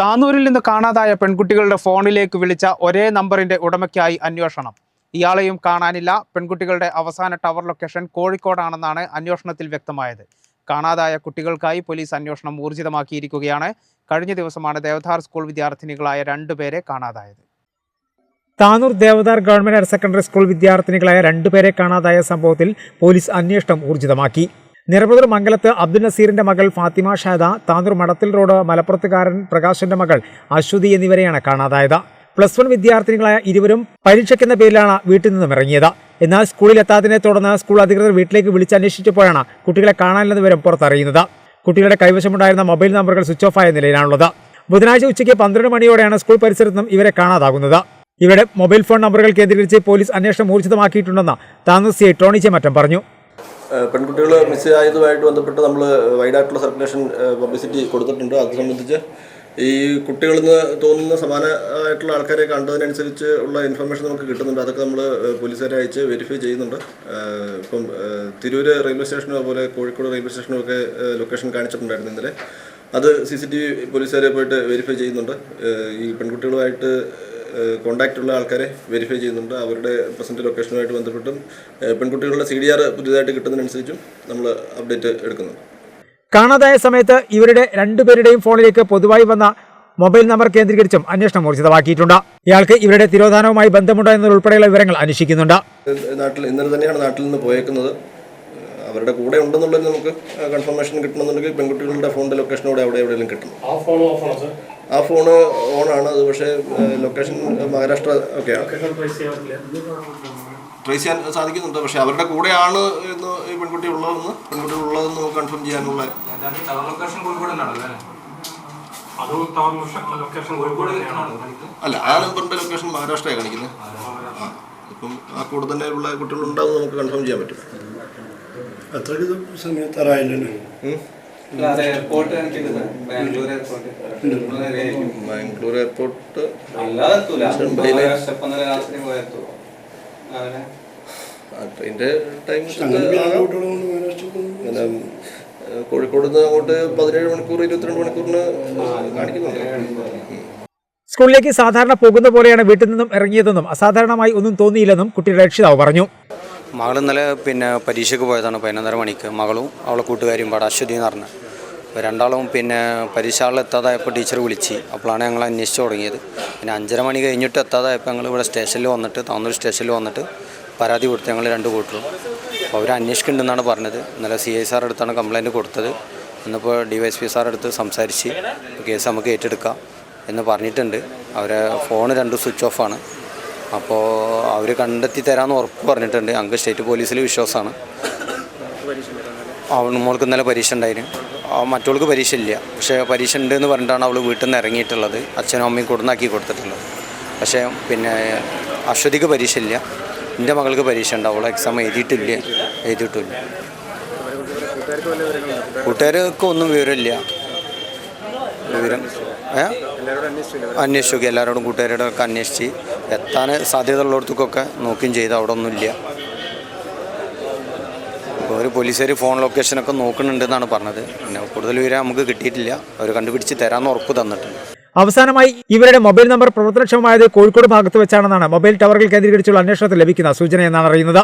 താനൂരിൽ നിന്ന് കാണാതായ പെൺകുട്ടികളുടെ ഫോണിലേക്ക് വിളിച്ച ഒരേ നമ്പറിന്റെ ഉടമയ്ക്കായി അന്വേഷണം. ഇയാളെയും കാണാനില്ല. പെൺകുട്ടികളുടെ അവസാന ടവർ ലൊക്കേഷൻ കോഴിക്കോടാണെന്നാണ് അന്വേഷണത്തിൽ വ്യക്തമായത്. കാണാതായ കുട്ടികൾക്കായി പോലീസ് അന്വേഷണം ഊർജിതമാക്കിയിരിക്കുകയാണ്. കഴിഞ്ഞ ദിവസമാണ് ദേവധാർ സ്കൂൾ വിദ്യാർത്ഥിനികളായ 2 പേരെ കാണാതായത്. Tanur Devadhar government higher secondary school വിദ്യാർത്ഥിനികളായ 2 പേരെ കാണാതായ സംഭവത്തിൽ പോലീസ് അന്വേഷണം ഊർജിതമാക്കി. നിറമുതൽ മംഗലത്ത് അബ്ദുൽ നസീറിന്റെ മകൾ ഫാത്തിമ ഷാദ, താനൂർ മടത്തിൽ റോഡ് മലപ്പുറത്തുകാരൻ പ്രകാശന്റെ മകൾ അശ്വതി എന്നിവരെയാണ് കാണാതായത്. +1 വിദ്യാർത്ഥിനികളായ ഇരുവരും പരീക്ഷയ്ക്കെന്ന പേരിലാണ് വീട്ടിൽ നിന്നും ഇറങ്ങിയത്. എന്നാൽ സ്കൂളിൽ എത്താത്തതിനെ തുടർന്ന് സ്കൂൾ അധികൃതർ വീട്ടിലേക്ക് വിളിച്ചന്വേഷിച്ചപ്പോഴാണ് കുട്ടികളെ കാണാനില്ലെന്ന വിവരം പുറത്തറിയുന്നത്. കുട്ടികളുടെ കൈവശമുണ്ടായിരുന്ന മൊബൈൽ നമ്പറുകൾ സ്വിച്ച് ഓഫ് ആയ നിലയിലാണുള്ളത്. ബുധനാഴ്ച ഉച്ചയ്ക്ക് 12 മണിയോടെയാണ് സ്കൂൾ പരിസരത്ത് നിന്നും ഇവരെ കാണാതാകുന്നത്. ഇവരുടെ മൊബൈൽ ഫോൺ നമ്പറുകൾ കേന്ദ്രീകരിച്ച് പോലീസ് അന്വേഷണം ഊർജിതമാക്കിയിട്ടുണ്ടെന്ന് താനൂർ CI ടോണി ചെമറ്റം പറഞ്ഞു. പെൺകുട്ടികൾ മിസ് ആയതുമായിട്ട് ബന്ധപ്പെട്ട് നമ്മൾ വൈഡായിട്ടുള്ള സർക്കുലേഷൻ പബ്ലിസിറ്റി കൊടുത്തിട്ടുണ്ട്. അത് സംബന്ധിച്ച് ഈ കുട്ടികളിൽ നിന്ന് തോന്നുന്ന സമാനമായിട്ടുള്ള ആൾക്കാരെ കണ്ടതിനനുസരിച്ച് ഉള്ള ഇൻഫർമേഷൻ നമുക്ക് കിട്ടുന്നുണ്ട്. അതൊക്കെ നമ്മൾ പോലീസുകാരെ അയച്ച് വെരിഫൈ ചെയ്യുന്നുണ്ട്. ഇപ്പം തിരൂര് റെയിൽവേ സ്റ്റേഷനും അതുപോലെ കോഴിക്കോട് റെയിൽവേ സ്റ്റേഷനും ഒക്കെ ലൊക്കേഷൻ കാണിച്ചിട്ടുണ്ടായിരുന്നു ഇന്നലെ. അത് CCTV പോലീസുകാരെ പോയിട്ട് വെരിഫൈ ചെയ്യുന്നുണ്ട്. ഈ പെൺകുട്ടികളുമായിട്ട് കോണ്ടാക്റ്റ് ഉള്ള ആൾക്കാരെ വെരിഫൈ ചെയ്യുന്നുണ്ട്. അവരുടെ പ്രസന്റ് ലൊക്കേഷനുമായിട്ട് ബന്ധപ്പെട്ടും പെൺകുട്ടികളുടെ CDR പുതിയതായിട്ട് കിട്ടുന്നതിനനുസരിച്ചും നമ്മൾ അപ്ഡേറ്റ് എടുക്കുന്നുണ്ട്. കാണാതായ സമയത്ത് ഇവരുടെ 2 പേരുടെയും ഫോണിലേക്ക് പൊതുവായി വന്ന മൊബൈൽ നമ്പർ കേന്ദ്രീകരിച്ചും അന്വേഷണം ഊർജിതമാക്കിയിട്ടുണ്ട്. ഇയാൾക്ക് ഇവരുടെ തിരോധാനവുമായി ബന്ധമുണ്ടോ എന്നതുൾപ്പെടെയുള്ള വിവരങ്ങൾ അന്വേഷിക്കുന്നുണ്ട്. ഇന്നലെ തന്നെയാണ് നാട്ടിൽ നിന്ന് പോയേക്കുന്നത്. അവരുടെ കൂടെ ഉണ്ടെന്നുള്ളത് നമുക്ക് കൺഫർമേഷൻ കിട്ടണമെന്നുണ്ടെങ്കിൽ പെൺകുട്ടികളുടെ ഫോണിന്റെ ലൊക്കേഷനോടെ എവിടെയെങ്കിലും കിട്ടണം. ആ ഫോണ് ഓണാണ്. അത് പക്ഷേ ലൊക്കേഷൻ മഹാരാഷ്ട്ര ഒക്കെയാണ്. ട്രേസ് ചെയ്യാൻ സാധിക്കുന്നുണ്ട്. പക്ഷെ അവരുടെ കൂടെയാണ് എന്ന് ഈ പെൺകുട്ടി ഉള്ളതെന്ന് നമുക്ക് കൺഫേം ചെയ്യാനുള്ള അല്ല, ആ നമ്പറിന്റെ ലൊക്കേഷൻ മഹാരാഷ്ട്രയാണ് കാണിക്കുന്നത്. ഇപ്പം ആ കൂടെ തന്നെ ഉള്ള കുട്ടികളുണ്ടാവും നമുക്ക് കൺഫേം ചെയ്യാൻ പറ്റും. ബാംഗ്ലൂർ എയർപോർട്ട് ട്രെയിൻ്റെ ടൈം കോഴിക്കോട് നിന്ന് അങ്ങോട്ട് 17 മണിക്കൂർ 22 മണിക്കൂറിന് കാണിക്കുന്നുണ്ട്. സ്കൂളിലേക്ക് സാധാരണ പോകുന്ന പോലെയാണ് വീട്ടിൽ നിന്നും ഇറങ്ങിയതെന്നും അസാധാരണമായി ഒന്നും തോന്നിയില്ലെന്നും കുട്ടിയുടെ രക്ഷിതാവ് പറഞ്ഞു. മകൾ ഇന്നലെ പരീക്ഷയ്ക്ക് പോയതാണ് 11:30 മണിക്ക്. മകളും അവളെ കൂട്ടുകാരിയും പാടെ അശ്വതി എന്ന് പറഞ്ഞത്. അപ്പോൾ രണ്ടാളും പരീക്ഷ ഹാളിൽ എത്താതായപ്പോൾ ടീച്ചർ വിളിച്ച്. അപ്പോഴാണ് ഞങ്ങൾ അന്വേഷിച്ച് തുടങ്ങിയത്. 5:30 മണി കഴിഞ്ഞിട്ട് എത്താതായപ്പോൾ ഞങ്ങൾ ഇവിടെ സ്റ്റേഷനിൽ വന്നിട്ട് താനൂർ സ്റ്റേഷനിൽ വന്നിട്ട് പരാതി കൊടുത്ത് ഞങ്ങൾ 2 കൂട്ടരും. അപ്പോൾ അവർ അന്വേഷിക്കുന്നുണ്ടെന്നാണ് പറഞ്ഞത്. ഇന്നലെ CI സാർ അടുത്താണ് കംപ്ലയിൻറ്റ് കൊടുത്തത്. ഇന്നിപ്പോൾ DYSP സാർ അടുത്ത് സംസാരിച്ച് കേസ് നമുക്ക് ഏറ്റെടുക്കാം എന്ന് പറഞ്ഞിട്ടുണ്ട്. അവരെ ഫോൺ 2 സ്വിച്ച് ഓഫാണ്. അപ്പോൾ അവർ കണ്ടെത്തി തരാമെന്ന് ഉറപ്പ് പറഞ്ഞിട്ടുണ്ട്. ഞങ്ങൾക്ക് സ്റ്റേറ്റ് പോലീസിൽ വിശ്വാസമാണ്. മോൾക്ക് ഇന്നലെ പരീക്ഷ ഉണ്ടായിരുന്നു. മറ്റവൾക്ക് പരീക്ഷ ഇല്ല. പക്ഷേ പരീക്ഷ ഉണ്ട് എന്ന് പറഞ്ഞിട്ടാണ് അവൾ വീട്ടിൽ നിന്ന് ഇറങ്ങിയിട്ടുള്ളത്. അച്ഛനും അമ്മയും കൊടുന്നാക്കി കൊടുത്തിട്ടുള്ളത്. പക്ഷേ അശ്വതിക്ക് പരീക്ഷ ഇല്ല. എൻ്റെ മകൾക്ക് പരീക്ഷ ഉണ്ട്. അവൾ എക്സാം എഴുതിയിട്ടില്ല. കൂട്ടുകാർക്ക് ഒന്നും വിവരമില്ല. അന്വേഷിച്ചു. എല്ലാവരോടും കൂട്ടുകാരോടൊക്കെ അന്വേഷിച്ച് എത്താൻ സാധ്യത ഉള്ളിടത്തേക്കൊക്കെ നോക്കുകയും ചെയ്ത് അവിടെ ഒന്നുമില്ല. ഒരു പോലീസുകാർ ഫോൺ ലൊക്കേഷനൊക്കെ നോക്കുന്നുണ്ടെന്നാണ് പറഞ്ഞത്. പിന്നെ കൂടുതൽ വിവരം നമുക്ക് കിട്ടിയിട്ടില്ല. അവർ കണ്ടുപിടിച്ച് തരാമെന്ന് ഉറപ്പ് തന്നിട്ടുണ്ട്. അവസാനമായി ഇവരുടെ മൊബൈൽ നമ്പർ പ്രവർത്തനക്ഷമമായത് കോഴിക്കോട് ഭാഗത്ത് വെച്ചാണെന്നാണ് മൊബൈൽ ടവറുകൾ കേന്ദ്രീകരിച്ചുള്ള അന്വേഷണത്തിൽ ലഭിക്കുന്ന സൂചന എന്നാണ് അറിയുന്നത്.